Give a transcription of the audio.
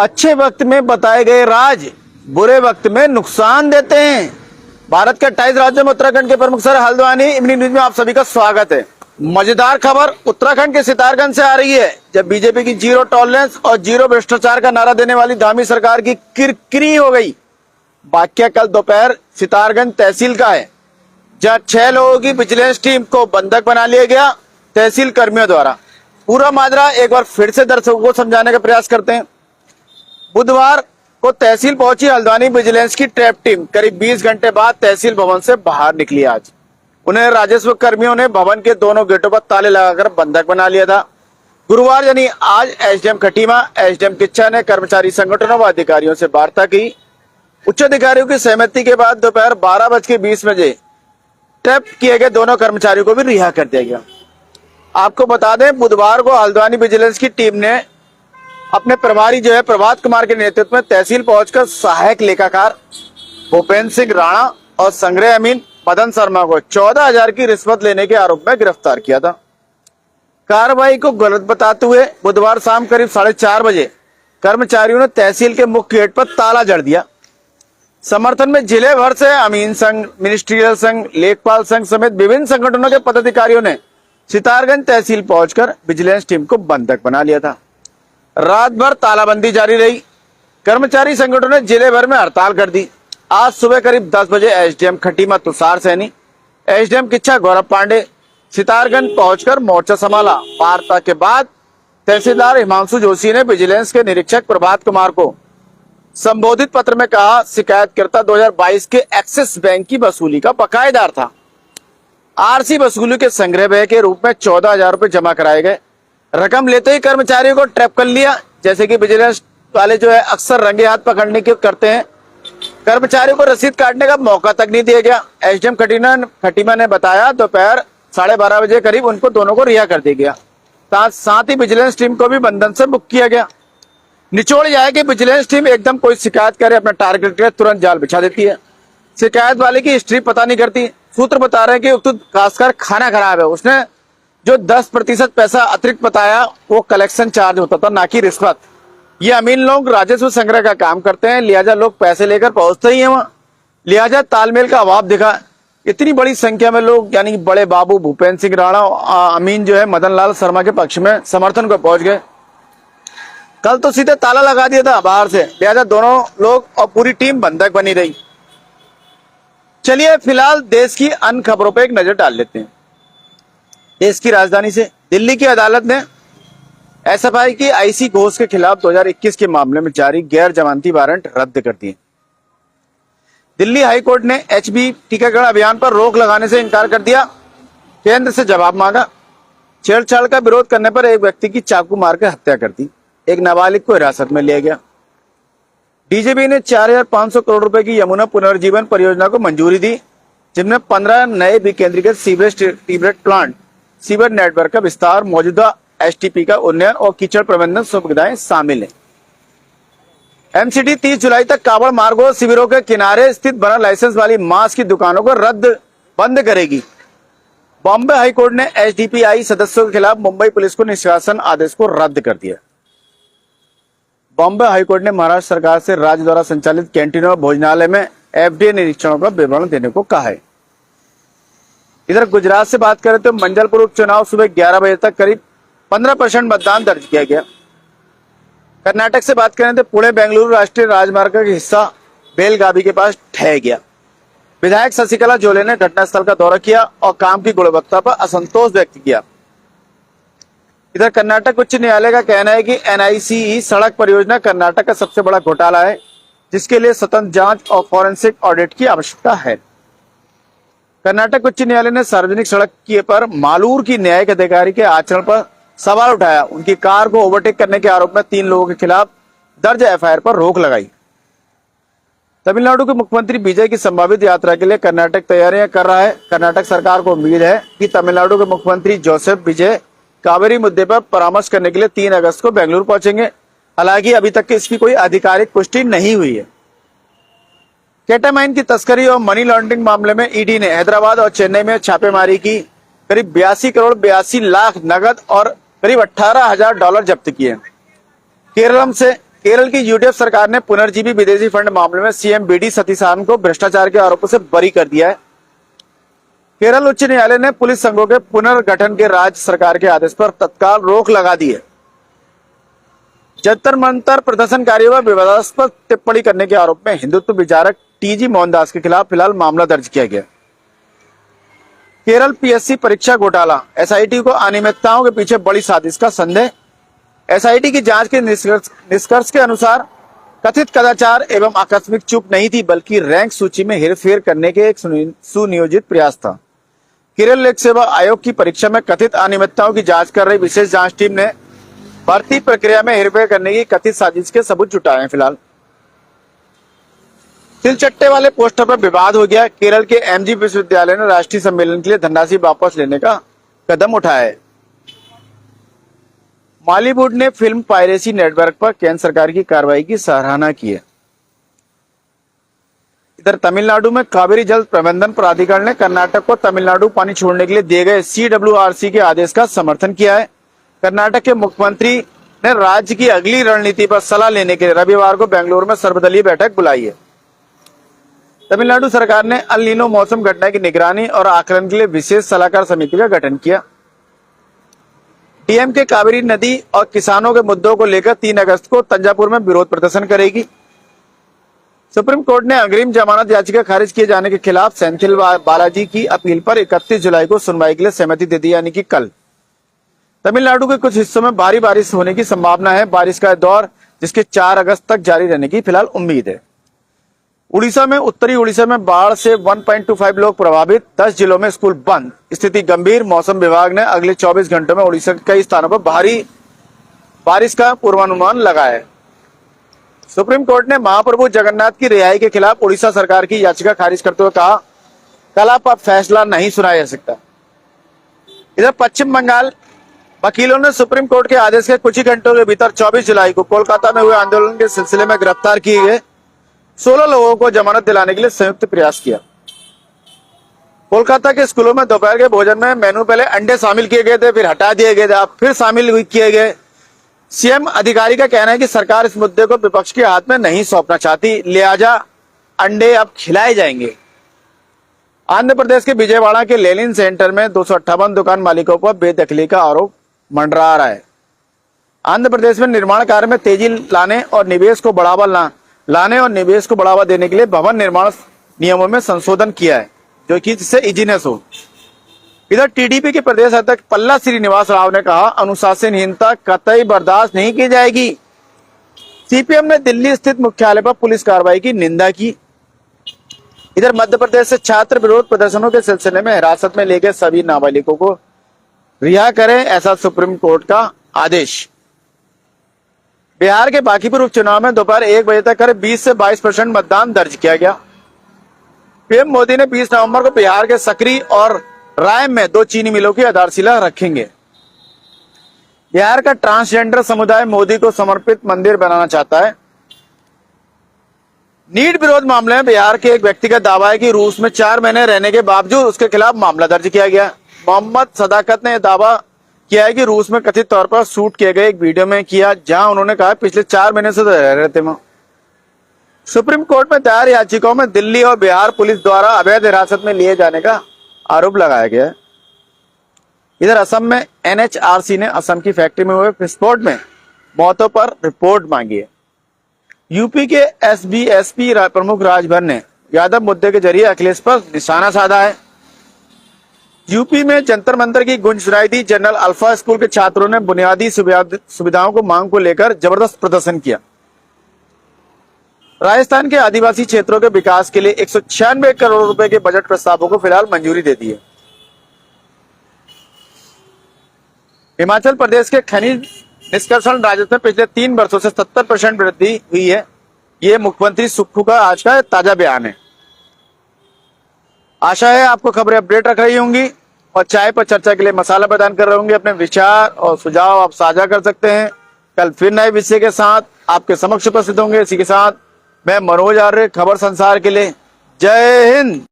अच्छे वक्त में बताए गए राज बुरे वक्त में नुकसान देते हैं। भारत के 28 राज्यों में उत्तराखंड के प्रमुख शहर हल्द्वानी इवनिंग न्यूज में आप सभी का स्वागत है। मजेदार खबर उत्तराखंड के सितारगंज से आ रही है, जब बीजेपी की जीरो टॉलरेंस और जीरो भ्रष्टाचार का नारा देने वाली धामी सरकार की किरकिरी हो गई। वाक्य कल दोपहर सितारगंज तहसील का है, जहां 6 लोगों की विजिलेंस टीम को बंधक बना लिया गया तहसील कर्मियों द्वारा। पूरा माजरा एक बार फिर से दर्शकों को समझाने का प्रयास करते हैं। बुधवार को तहसील पहुंची हल्द्वानी विजिलेंस की ट्रैप टीम करीब 20 घंटे बाद तहसील भवन से बाहर निकली। आज उन्हें राजस्व कर्मियों ने भवन के दोनों गेटों पर ताले लगाकर बंधक बना लिया था। गुरुवार यानी आज एसडीएम खटीमा, एसडीएम किच्छा ने कर्मचारी संगठनों व अधिकारियों से वार्ता की। उच्च अधिकारियों की सहमति के बाद दोपहर 12:20 बजे ट्रैप किए गए दोनों कर्मचारियों को भी रिहा कर दिया गया। आपको बता दें, बुधवार को हल्द्वानी विजिलेंस की टीम ने अपने प्रभारी जो है प्रभात कुमार के नेतृत्व में तहसील पहुंचकर सहायक लेखाकार भूपेंद्र सिंह राणा और संग्रह अमीन मदन शर्मा को 14,000 की रिश्वत लेने के आरोप में गिरफ्तार किया था। कार्रवाई को गलत बताते हुए बुधवार शाम करीब 4:30 बजे कर्मचारियों ने तहसील के मुख्य गेट पर ताला जड़ दिया। समर्थन में जिले भर से अमीन संघ, मिनिस्ट्रियल संघ, लेखपाल संघ समेत विभिन्न संगठनों के पदाधिकारियों ने सितारगंज तहसील पहुंचकर विजिलेंस टीम को बंधक बना लिया था। रात भर तालाबंदी जारी रही। कर्मचारी संगठनों ने जिले भर में हड़ताल कर दी। आज सुबह करीब 10 बजे एसडीएम खटीमा तुषार सैनी, एसडीएम किच्छा गौरव पांडे सितारगंज पहुंचकर मोर्चा संभाला। वार्ता के बाद तहसीलदार हिमांशु जोशी ने विजिलेंस के निरीक्षक प्रभात कुमार को संबोधित पत्र में कहा, शिकायतकर्ता 2022 के एक्सिस बैंक की वसूली का बकायेदार था। आरसी वसूली के संग्रह व्यय के रूप में 14,000 रुपए जमा कराए गए। रकम लेते ही कर्मचारियों को ट्रैप कर लिया। जैसे कि विजिलेंस वाले जो है अक्सर रंगे हाथ पकड़ने के करते हैं, कर्मचारियों को रसीद काटने का मौका तक नहीं दिया गया। एसडीएम खटीमा ने बताया दोपहर 12:30 बजे करीब उनको दोनों को रिहा कर दिया गया। साथ ही विजिलेंस टीम को भी बंधन से मुक्त किया गया। निचोड़ यह है कि विजिलेंस टीम एकदम कोई शिकायत करे अपना टारगेट के तुरंत जाल बिछा देती है। शिकायत वाले की हिस्ट्री पता नहीं करती। सूत्र बता रहे हैं कि उक्त खासकर खाना खराब है, उसने जो 10% पैसा अतिरिक्त बताया वो कलेक्शन चार्ज होता था, ना कि रिश्वत। ये अमीन लोग राजस्व संग्रह का काम करते हैं, लिहाजा लोग पैसे लेकर पहुंचते ही हैं वहां, लिहाजा तालमेल का अभाव दिखा। इतनी बड़ी संख्या में लोग यानी बड़े बाबू भूपेंद्र सिंह राणा अमीन जो है मदन लाल शर्मा के पक्ष में समर्थन को पहुंच गए। कल तो सीधे ताला लगा दिया था बाहर से, लिहाजा दोनों लोग और पूरी टीम बंधक बनी रही। चलिए फिलहाल देश की अन्य खबरों पर एक नजर डाल लेते हैं। देश की राजधानी से दिल्ली की अदालत ने एसएफआई की आईसी घोष के खिलाफ 2021 के मामले में जारी गैर जमानती वारंट रद्द कर दिए। दिल्ली हाईकोर्ट ने एचबी टीकाकरण अभियान पर रोक लगाने से इनकार कर दिया। केंद्र से जवाब मांगा। छेड़छाड़ का विरोध करने पर एक व्यक्ति की चाकू मारकर हत्या कर दी। एक नाबालिग को हिरासत में लिया गया। डीजीपी ने 4,500 करोड़ रुपए की यमुना पुनर्जीवन परियोजना को मंजूरी दी, जिनमें 15 नए विकेंद्रीकृत sewerage treatment plant, sewer network का विस्तार, मौजूदा एसटीपी का उन्नयन और कीचड़ प्रबंधन सुविधाएं शामिल हैं। एमसीडी 30 जुलाई तक कावड़ मार्गों शिविरों के किनारे स्थित बिना लाइसेंस वाली मांस की दुकानों को बंद करेगी। बॉम्बे हाईकोर्ट ने एसडीपीआई सदस्यों के खिलाफ मुंबई पुलिस को निष्कासन आदेश को रद्द कर दिया। बॉम्बे हाईकोर्ट ने महाराष्ट्र सरकार से राज्य द्वारा संचालित कैंटीनों और भोजनालय में एफडीए निरीक्षणों का विवरण देने को कहा है। इधर गुजरात से बात करें तो मंडलपुर उपचुनाव सुबह 11 बजे तक करीब 15% मतदान दर्ज किया गया। कर्नाटक से बात करें तो पुणे बेंगलुरु राष्ट्रीय राजमार्ग का हिस्सा बेलगावी के पास ढह गया। विधायक शशिकला जोले ने घटनास्थल का दौरा किया और काम की गुणवत्ता पर असंतोष व्यक्त किया। इधर कर्नाटक उच्च न्यायालय का कहना है कि एनआईसीई सड़क परियोजना कर्नाटक का सबसे बड़ा घोटाला है, जिसके लिए स्वतंत्र जांच और फॉरेंसिक ऑडिट की आवश्यकता है। कर्नाटक उच्च न्यायालय ने सार्वजनिक सड़क पर मालूर की न्यायिक अधिकारी के आचरण पर सवाल उठाया। उनकी कार को ओवरटेक करने के आरोप में 3 लोगों के खिलाफ दर्ज एफआईआर पर रोक लगाई। तमिलनाडु के मुख्यमंत्री विजय की संभावित यात्रा के लिए कर्नाटक तैयारियां कर रहा है। कर्नाटक सरकार को उम्मीद है कि तमिलनाडु के मुख्यमंत्री जोसेफ विजय कावेरी मुद्दे पर परामर्श करने के लिए 3 अगस्त को बेंगलुरु पहुंचेंगे। हालांकि अभी तक इसकी कोई आधिकारिक पुष्टि नहीं हुई है। केटामाइन की तस्करी और मनी लॉन्ड्रिंग मामले में ईडी ने हैदराबाद और चेन्नई में छापेमारी की। करीब 82 करोड़ 82 लाख नगद और करीब $18,000 जब्त किए। केरलम से केरल की यूडीएफ सरकार ने पुनर्जीवी विदेशी फंड मामले में सीएम बीडी सतीशारन को भ्रष्टाचार के आरोपों से बरी कर दिया है। केरल उच्च न्यायालय ने पुलिस संघों के पुनर्गठन के राज्य सरकार के आदेश पर तत्काल रोक लगा दी है। जंतर मंतर प्रदर्शनकारियों पर विवादास्पद टिप्पणी करने के आरोप में हिंदुत्व विचारक टीजी मोहनदास के खिलाफ फिलहाल मामला दर्ज किया गया। केरल पीएससी परीक्षा घोटाला, एसआईटी को अनियमितताओं के पीछे बड़ी साजिश का संदेह। एसआईटी की जांच के निष्कर्ष के अनुसार कथित कदाचार एवं आकस्मिक चूक नहीं थी, बल्कि रैंक सूची में हेरफेर करने के एक सुनियोजित प्रयास था। केरल लोक सेवा आयोग की परीक्षा में कथित अनियमितताओं की जांच कर रही विशेष जांच टीम ने भर्ती प्रक्रिया में हेरफेर करने की कथित साजिश के सबूत जुटाए हैं। फिलहाल तिलचट्टे वाले पोस्टर पर विवाद हो गया। केरल के एमजी विश्वविद्यालय ने राष्ट्रीय सम्मेलन के लिए धनराशि वापस लेने का कदम उठाया है। बॉलीवुड ने फिल्म पायरेसी नेटवर्क पर केंद्र सरकार की कार्रवाई की सराहना की है। इधर तमिलनाडु में कावेरी जल प्रबंधन प्राधिकरण ने कर्नाटक को तमिलनाडु पानी छोड़ने के लिए दिए गए सीडब्ल्यूआरसी के आदेश का समर्थन किया है। कर्नाटक के मुख्यमंत्री ने राज्य की अगली रणनीति पर सलाह लेने के लिए रविवार को बेंगलुरु में सर्वदलीय बैठक बुलाई है। तमिलनाडु सरकार ने अल नीनो मौसम घटना की निगरानी और आकलन के लिए विशेष सलाहकार समिति का गठन किया। डीएमके कावेरी नदी और किसानों के मुद्दों को लेकर 3 अगस्त को तंजावुर में विरोध प्रदर्शन करेगी। सुप्रीम कोर्ट ने अग्रिम जमानत याचिका खारिज किए जाने के खिलाफ सेंथिल बालाजी की अपील पर 31 जुलाई को सुनवाई के लिए सहमति दे दी, यानी कि कल। तमिलनाडु के कुछ हिस्सों में भारी बारिश होने की संभावना है। बारिश का दौर जिसके 4 अगस्त तक जारी रहने की फिलहाल उम्मीद है। उड़ीसा में उत्तरी उड़ीसा में बाढ़ से 1.25 लोग प्रभावित, 10 जिलों में स्कूल बंद, स्थिति गंभीर। मौसम विभाग ने अगले 24 घंटों में उड़ीसा के कई स्थानों पर भारी बारिश का पूर्वानुमान लगाया है। सुप्रीम कोर्ट ने महाप्रभु जगन्नाथ की रिहाई के खिलाफ उड़ीसा सरकार की याचिका खारिज करते हुए कहा, कल आप फैसला नहीं सुनाया जा सकता। इधर पश्चिम बंगाल वकीलों ने सुप्रीम कोर्ट के आदेश के कुछ ही घंटों के भीतर 24 जुलाई को कोलकाता में हुए आंदोलन के सिलसिले में गिरफ्तार किए गए 16 लोगों को जमानत दिलाने के लिए संयुक्त प्रयास किया। कोलकाता के स्कूलों में दोपहर के भोजन में मेनू पहले अंडे शामिल किए गए थे, फिर हटा दिए गए थे, अब फिर शामिल किए गए। सीएम अधिकारी का कहना है कि सरकार इस मुद्दे को विपक्ष के हाथ में नहीं सौंपना चाहती, लिहाजा अंडे अब खिलाए जाएंगे। आंध्र प्रदेश के विजयवाड़ा के लेनिन सेंटर में 258 दुकान मालिकों पर बेदखली का आरोप मंडरा रहा है। आंध्र प्रदेश में निर्माण कार्य में तेजी लाने और निवेश को बढ़ावा देने के लिए भवन निर्माण नियमों में संशोधन किया है, जो कि जिससे इजीनेस हो। इधर टीडीपी के प्रदेश अध्यक्ष पल्ला श्रीनिवास राव ने कहा, अनुशासनहीनता कतई बर्दाश्त नहीं की जाएगी। सीपीएम ने दिल्ली स्थित मुख्यालय पर पुलिस कार्रवाई की निंदा की। इधर मध्य प्रदेश से छात्र विरोध प्रदर्शनों के सिलसिले में हिरासत में ले गए सभी नाबालिगों को रिहा करें, ऐसा सुप्रीम कोर्ट का आदेश। बिहार के बांकीपुर उपचुनाव में दोपहर 1 बजे तक करीब 20 से 22% मतदान दर्ज किया गया। पीएम मोदी ने 20 नवंबर को बिहार के सकरी और राय में 2 चीनी मिलों की आधारशिला रखेंगे। बिहार का ट्रांसजेंडर समुदाय मोदी को समर्पित मंदिर बनाना चाहता है। नीट विरोध मामले में बिहार के एक व्यक्ति का दावा है कि रूस में 4 महीने रहने के बावजूद उसके खिलाफ मामला दर्ज किया गया। मोहम्मद सदाकत ने यह दावा किया है कि रूस में कथित तौर पर शूट किए गए एक वीडियो में किया, जहां उन्होंने कहा पिछले 4 महीने से रह रहे थे वहां। सुप्रीम कोर्ट में दायर याचिकाओं में दिल्ली और बिहार पुलिस द्वारा अवैध हिरासत में लिए जाने का आरोप लगाया गया है। इधर असम में एनएचआरसी ने असम की फैक्ट्री में हुए विस्फोट में मौतों पर रिपोर्ट मांगी है। यूपी के एसबीएसपी प्रमुख राजभर ने यादव मुद्दे के जरिए अखिलेश पर निशाना साधा है। यूपी में जंतर मंतर की गूंज सुनाई दी। जनरल अल्फा स्कूल के छात्रों ने बुनियादी सुविधाओं को मांग को लेकर जबरदस्त प्रदर्शन किया। राजस्थान के आदिवासी क्षेत्रों के विकास के लिए 196 करोड़ रुपए के बजट प्रस्तावों को फिलहाल मंजूरी दे दी है। हिमाचल प्रदेश के खनिज निष्कर्षण राजस्व में पिछले 3 वर्षों से 70% वृद्धि हुई है। ये मुख्यमंत्री सुक्खू का आज का ताजा बयान है। आशा है आपको खबरें अपडेट रख रही होंगी और चाय पर चर्चा के लिए मसाला प्रदान कर रहे होंगे। अपने विचार और सुझाव आप साझा कर सकते हैं। कल फिर नए विषय के साथ आपके समक्ष उपस्थित होंगे। इसी के साथ मैं मनोज आर्य, खबर संसार के लिए। जय हिंद।